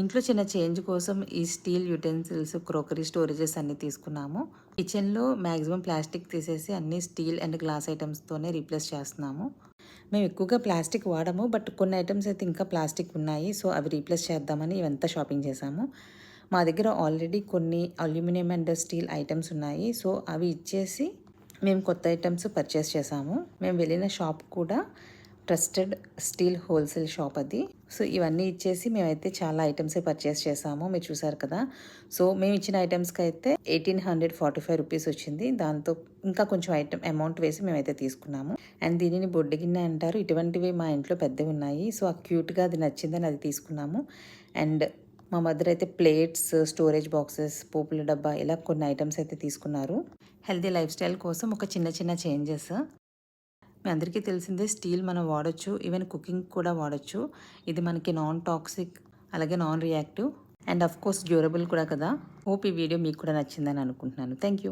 ఇంట్లో చిన్న చేంజ్ కోసం ఈ స్టీల్ యుటెన్సిల్స్, క్రోకరీ స్టోరేజెస్ అన్నీ తీసుకున్నాము. కిచెన్‌లో మాక్సిమం ప్లాస్టిక్ తీసేసి అన్నీ స్టీల్ అండ్ గ్లాస్ ఐటమ్స్‌తోనే రీప్లేస్ చేస్తున్నాము. మేము ఎక్కువగా ప్లాస్టిక్ వాడము. బట్ కొన్ని ఐటమ్స్ అయితే ఇంకా ప్లాస్టిక్ ఉన్నాయి. సో, అవి రీప్లేస్ చేద్దామని ఇవంతా షాపింగ్ చేశాము. మా దగ్గర ఆల్రెడీ కొన్ని అల్యూమినియం అండ్ స్టీల్ ఐటమ్స్ ఉన్నాయి. సో, అవి ఇచ్చేసి మేము కొత్త ఐటమ్స్ పర్చేస్ చేశాము. మేము వెళ్ళిన షాప్ కూడా ట్రస్టెడ్ స్టీల్ హోల్సేల్ షాప్ అది. సో, ఇవన్నీ ఇచ్చేసి మేమైతే చాలా ఐటమ్సే పర్చేస్ చేసాము. మీరు చూసారు కదా! సో, మేము ఇచ్చిన ఐటమ్స్‌కి అయితే 1845 రూపీస్ వచ్చింది. దాంతో ఇంకా కొంచెం అమౌంట్ వేసి మేమైతే తీసుకున్నాము. అండ్ దీనిని బొడ్డు గిన్నె అంటారు. ఇటువంటివి మా ఇంట్లో పెద్దవి ఉన్నాయి. సో, ఆ క్యూట్‌గా అది నచ్చిందని అది తీసుకున్నాము. అండ్ మా మదర్ అయితే ప్లేట్స్, స్టోరేజ్ బాక్సెస్, పోపుల డబ్బా ఇలా కొన్ని ఐటమ్స్ అయితే తీసుకున్నారు. హెల్తీ లైఫ్ స్టైల్ కోసం ఒక చిన్న చిన్న చేంజెస్. మీ అందరికీ తెలిసిందే స్టీల్ మనం వాడొచ్చు. ఈవెన్ కుకింగ్ కూడా వాడొచ్చు. ఇది మనకి నాన్ టాక్సిక్, అలాగే non reactive and of course durable కూడా కదా. హోప్ ఈ వీడియో మీకు కూడా నచ్చిందని అనుకుంటున్నాను. Thank you.